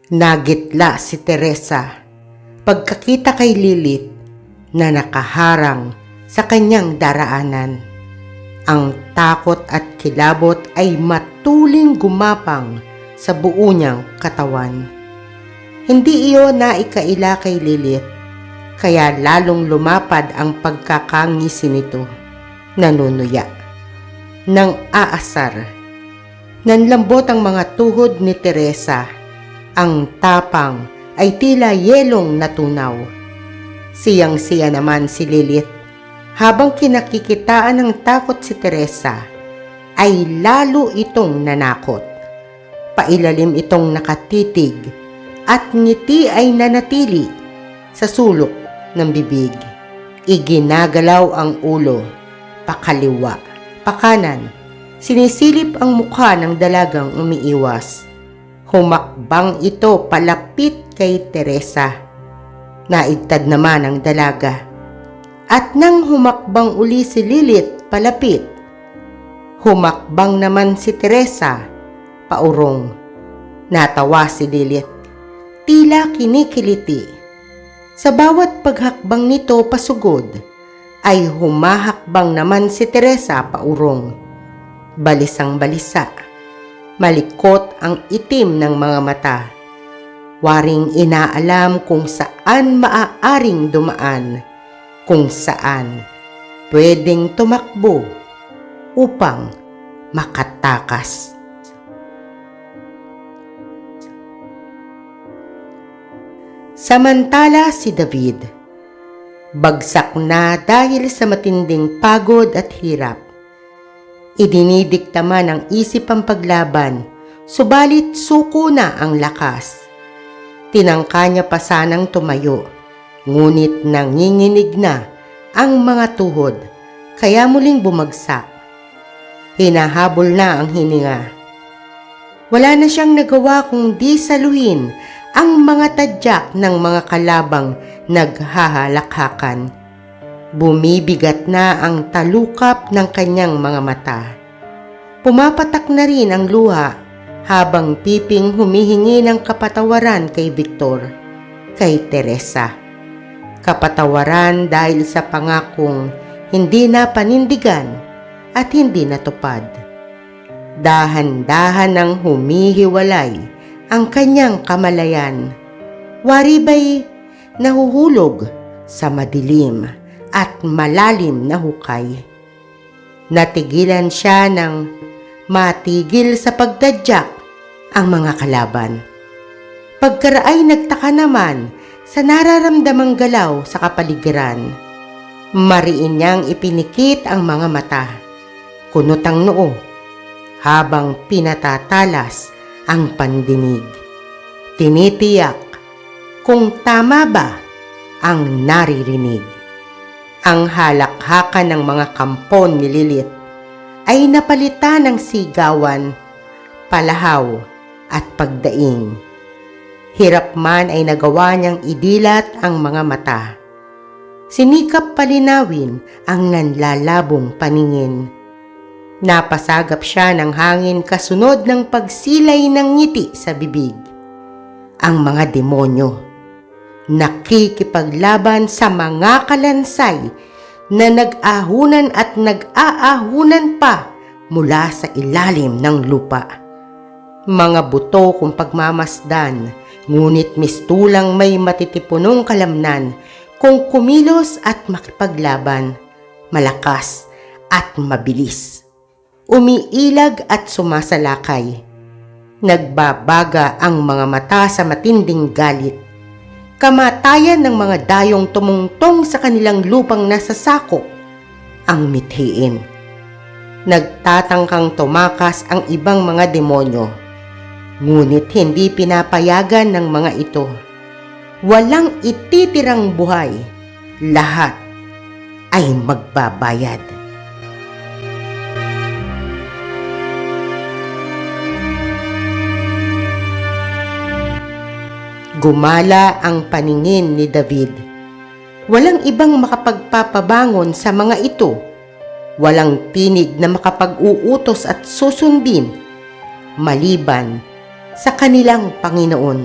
Nagitla si Teresa pagkakita kay Lilith na nakaharang sa kanyang daraanan. Ang takot at kilabot ay matuling gumapang sa buo niyang katawan. Hindi iyon naikaila kay Lilith, kaya lalong lumapad ang pagkakangisi nito. Nanunuya, nang aasar. Nanlambot ang mga tuhod ni Teresa. Ang tapang ay tila yelong natunaw. Siyang-siya naman si Lilith. Habang kinakikitaan ng takot si Teresa, ay lalo itong nanakot. Pailalim itong nakatitig at ngiti ay nanatili sa sulok ng bibig. Iginagalaw ang ulo, pakaliwa, pakanan. Sinisilip ang mukha ng dalagang umiiwas. Humakbang ito palapit kay Teresa. Naigtad naman ang dalaga. At nang humakbang uli si Lilith palapit, humakbang naman si Teresa paurong. Natawa si Lilith. Tila kinikiliti. Sa bawat paghakbang nito pasugod, ay humahakbang naman si Teresa paurong. Balisang balisa. Malikot ang itim ng mga mata. Waring inaalam kung saan maaaring dumaan, kung saan pwedeng tumakbo upang makatakas. Samantala si David, bagsak na dahil sa matinding pagod at hirap. Idinidikta man ang isip ang paglaban, subalit suko na ang lakas. Tinangka niya pa sanang tumayo, ngunit nanginginig na ang mga tuhod, kaya muling bumagsak. Hinahabol na ang hininga. Wala na siyang nagawa kundi saluhin ang mga tadyak ng mga kalabang naghahalakhakan. Bumibigat na ang talukap ng kanyang mga mata. Pumapatak na rin ang luha habang piping humihingi ng kapatawaran kay Victor, kay Teresa. Kapatawaran dahil sa pangakong hindi na panindigan at hindi natupad. Dahan-dahan nang humihiwalay ang kanyang kamalayan. Wari ba'y nahuhulog sa madilim at malalim na hukay. Natigilan siya ng matigil sa pagdadyak ang mga kalaban. Pagkaraay nagtaka naman sa nararamdamang galaw sa kapaligiran. Mariin niyang ipinikit ang mga mata, kunot ang noo, habang pinatatalas ang pandinig. Tinitiyak kung tama ba ang naririnig. Ang halakhakan ng mga kampon ni Lilith ay napalitan ng sigawan, palahaw at pagdaing. Hirap man ay nagawa niyang idilat ang mga mata. Sinikap palinawin ang nanlalabong paningin. Napasagap siya ng hangin kasunod ng pagsilay ng ngiti sa bibig. Ang mga demonyo nakikipaglaban sa mga kalansay na nag-ahunan at nag-aahunan pa mula sa ilalim ng lupa. Mga buto kung pagmamasdan, ngunit mistulang may matitipunong kalamnan kung kumilos at makipaglaban, malakas at mabilis. Umiilag at sumasalakay. Nagbabaga ang mga mata sa matinding galit. Kamatayan ng mga dayong tumungtong sa kanilang lupang nasasakop ang mithiin. Nagtatangkang tumakas ang ibang mga demonyo, ngunit hindi pinapayagan ng mga ito. Walang ititirang buhay, lahat ay magbabayad. Gumala ang paningin ni David. Walang ibang makapagpapabangon sa mga ito. Walang tinig na makapag-uutos at susundin maliban sa kanilang Panginoon.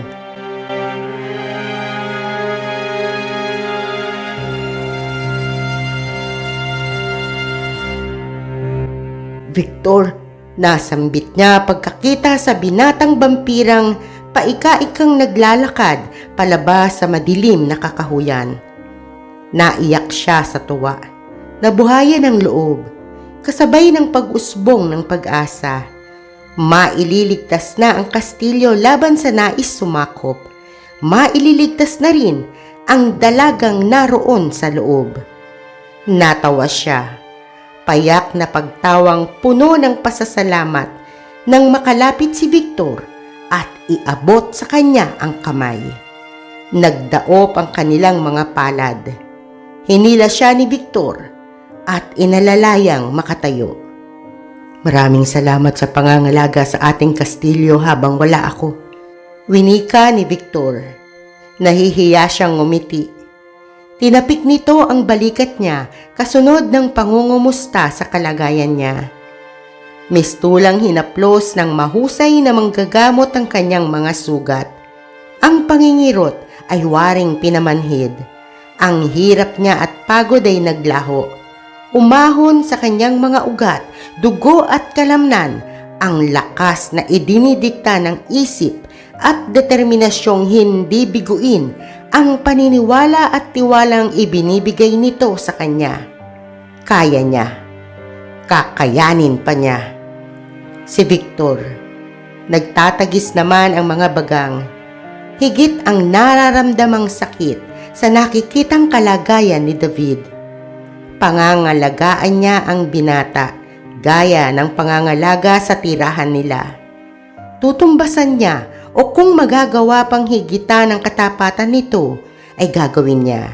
Victor, nasambit niya pagkakita sa binatang vampirang paika-ikang naglalakad palabas sa madilim na kakahuyan. Naiyak siya sa tuwa, nabuhayan ang loob, kasabay ng pag-usbong ng pag-asa. Maililigtas na ang kastilyo laban sa nais sumakop. Maililigtas na rin ang dalagang naroon sa loob. Natawa siya, payak na pagtawang puno ng pasasalamat nang makalapit si Victor at iabot sa kanya ang kamay. Nagdaop ang kanilang mga palad. Hinila siya ni Victor at inalalayang makatayo. Maraming salamat sa pangangalaga sa ating kastilyo habang wala ako. Winika ni Victor. Nahihiya siyang ngumiti. Tinapik nito ang balikat niya kasunod ng pangungumusta sa kalagayan niya. Mistulang hinaplos ng mahusay na manggagamot ang kanyang mga sugat. Ang pangingirot ay waring pinamanhid. Ang hirap niya at pagod ay naglaho. Umahon sa kanyang mga ugat, dugo at kalamnan ang lakas na idinidikta ng isip at determinasyong hindi biguin ang paniniwala at tiwalang ibinibigay nito sa kanya. Kaya niya. Kakayanin pa niya. Si Victor. Nagtatagis naman ang mga bagang. Higit ang nararamdamang sakit sa nakikitang kalagayan ni David. Pangangalagaan niya ang binata gaya ng pangangalaga sa tirahan nila. Tutumbasan niya o kung magagawa pang higitan ng katapatan nito ay gagawin niya.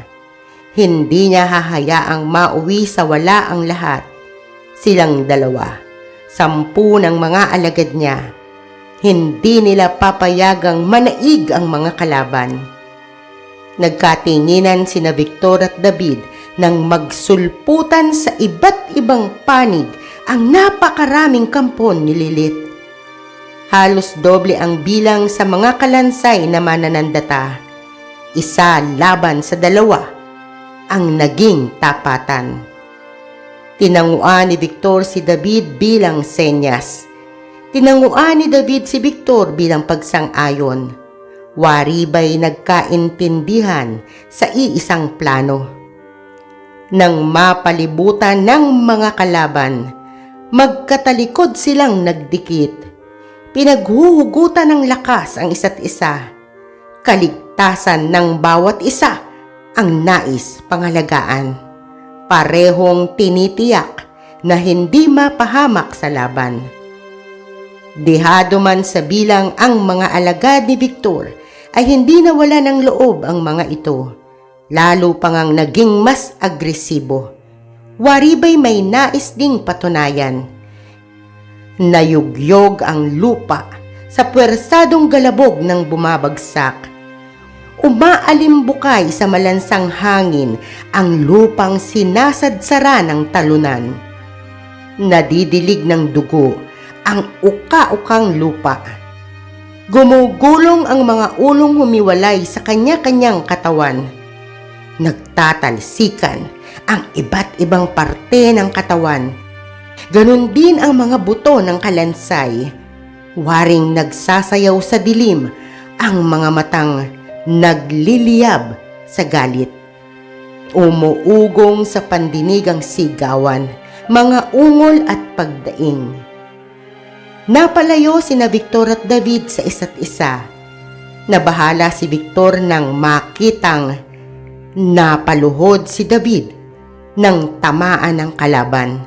Hindi niya hahayaang mauwi sa wala ang lahat. Silang dalawa, 10 ng mga alagad niya. Hindi nila papayagang manaig ang mga kalaban. Nagkatinginan sina Victor at David nang magsulputan sa iba't ibang panig ang napakaraming kampon ni Lilith. Halos doble ang bilang sa mga kalansay na mananandata. 1 laban sa 2 ang naging tapatan. Tinanguan ni Victor si David bilang senyas. Tinanguan ni David si Victor bilang pagsang-ayon. Waribay nagkaintindihan sa iisang plano. Nang mapalibutan ng mga kalaban, magkatalikod silang nagdikit. Pinaghuhugutan ng lakas ang isa't isa. Kaligtasan ng bawat isa ang nais pangalagaan. Parehong tinitiyak na hindi mapahamak sa laban. Dihado man sa bilang ang mga alagad ni Victor, ay hindi nawala ng loob ang mga ito. Lalo pang ang naging mas agresibo. Waribay may nais ding patunayan. Nayugyog ang lupa sa puwersadong galabog ng bumabagsak. Umaalimbukay sa malansang hangin ang lupang sinasadsara ng talunan. Nadidilig ng dugo ang uka-ukang lupa. Gumugulong ang mga ulong humiwalay sa kanya-kanyang katawan. Nagtatalsikan ang iba't ibang parte ng katawan. Ganon din ang mga buto ng kalansay. Waring nagsasayaw sa dilim ang mga matang nagliliyab sa galit. Umuugong sa pandinig ang sigawan, mga ungol at pagdaing. Napalayo sina Victor at David sa isa't isa. Nabahala si Victor nang makitang napaluhod si David nang tamaan ng kalaban.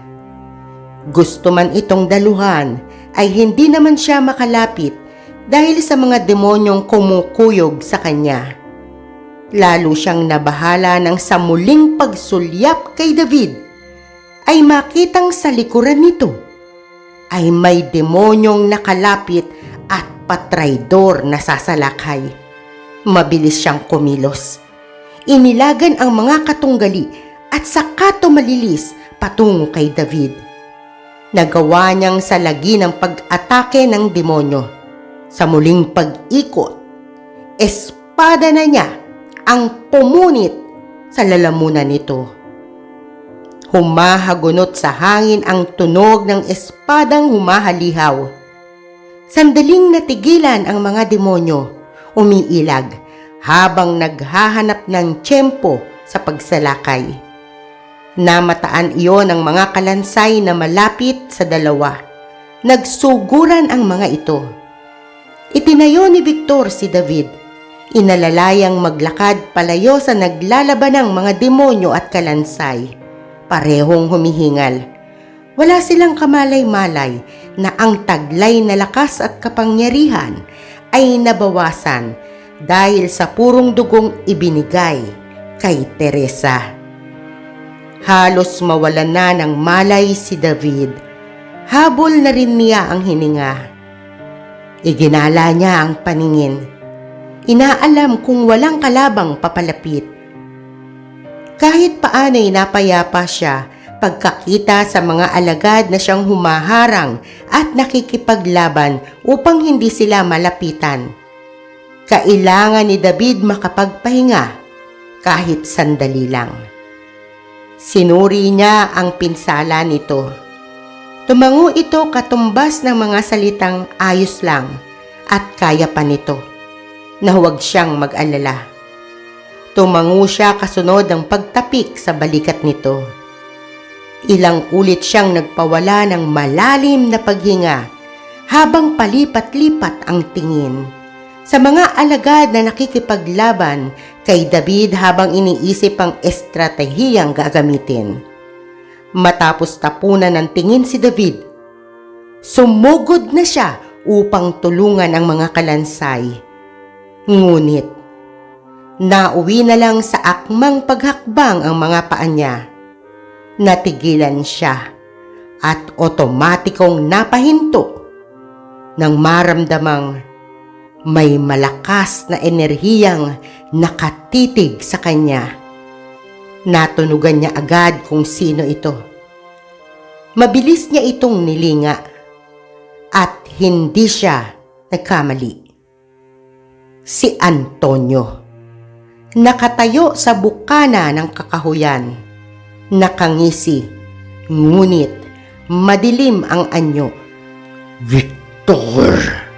Gusto man itong daluhan ay hindi naman siya makalapit dahil sa mga demonyong kumukuyog sa kanya. Lalo siyang nabahala nang sa muling pagsulyap kay David ay makitang sa likuran nito ay may demonyong nakalapit at patraydor na sasalakay. Mabilis siyang kumilos. Inilagan ang mga katunggali at saka tumalilis patungo kay David. Nagawa niyang salagi ng pag-atake ng demonyo. Sa muling pag-ikot, espada na niya ang pumunit sa lalamunan nito. Humahagunot sa hangin ang tunog ng espadang humahalihaw. Sandaling natigilan ang mga demonyo, umiilag, habang naghahanap ng tiyempo sa pagsalakay. Namataan iyon ang mga kalansay na malapit sa dalawa. Nagsuguran ang mga ito. Itinayo ni Victor si David. Inalalayang maglakad palayo sa naglalabanang mga demonyo at kalansay. Parehong humihingal. Wala silang kamalay-malay na ang taglay na lakas at kapangyarihan ay nabawasan dahil sa purong dugong ibinigay kay Teresa. Halos mawalan na ng malay si David. Habol na rin niya ang hininga. Iginala niya ang paningin. Inaalam kung walang kalabang papalapit. Kahit paano'y napayapa siya pagkakita sa mga alagad na siyang humaharang at nakikipaglaban upang hindi sila malapitan. Kailangan ni David makapagpahinga kahit sandali lang. Sinuri niya ang pinsala nito. Tumango ito katumbas ng mga salitang ayos lang at kaya pa nito na huwag siyang mag-alala. Tumango siya kasunod ng pagtapik sa balikat nito. Ilang ulit siyang nagpawala ng malalim na paghinga habang palipat-lipat ang tingin sa mga alagad na nakikipaglaban kay David habang iniisip ang estratehiyang gagamitin. Matapos tapunan ng tingin si David, sumugod na siya upang tulungan ang mga kalansay. Ngunit, nauwi na lang sa akmang paghakbang ang mga paa niya. Natigilan siya at otomatikong napahinto nang maramdamang may malakas na enerhiyang nakatitig sa kanya. Natunugan niya agad kung sino ito. Mabilis niya itong nilinga at hindi siya nagkamali. Si Antonio. Nakatayo sa bukana ng kakahuyan. Nakangisi, ngunit madilim ang anyo. Victor!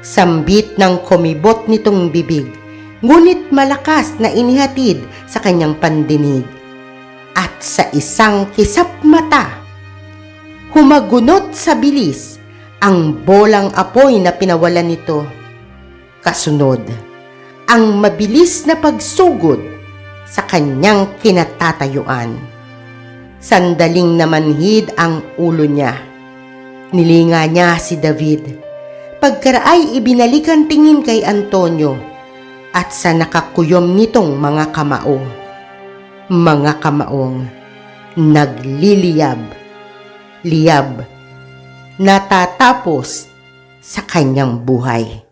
Sambit ng kumibot nitong bibig, ngunit malakas na inihatid sa kanyang pandinig. At sa isang kisap mata, humagunot sa bilis ang bolang apoy na pinawalan nito. Kasunod, ang mabilis na pagsugod sa kanyang kinatatayuan. Sandaling namanhid ang ulo niya. Nilinga niya si David. Pagkaraay ibinalik ang tingin kay Antonio at sa nakakuyom nitong mga kamao. Mga kamaong nagliliyab, liyab, natatapos sa kanyang buhay.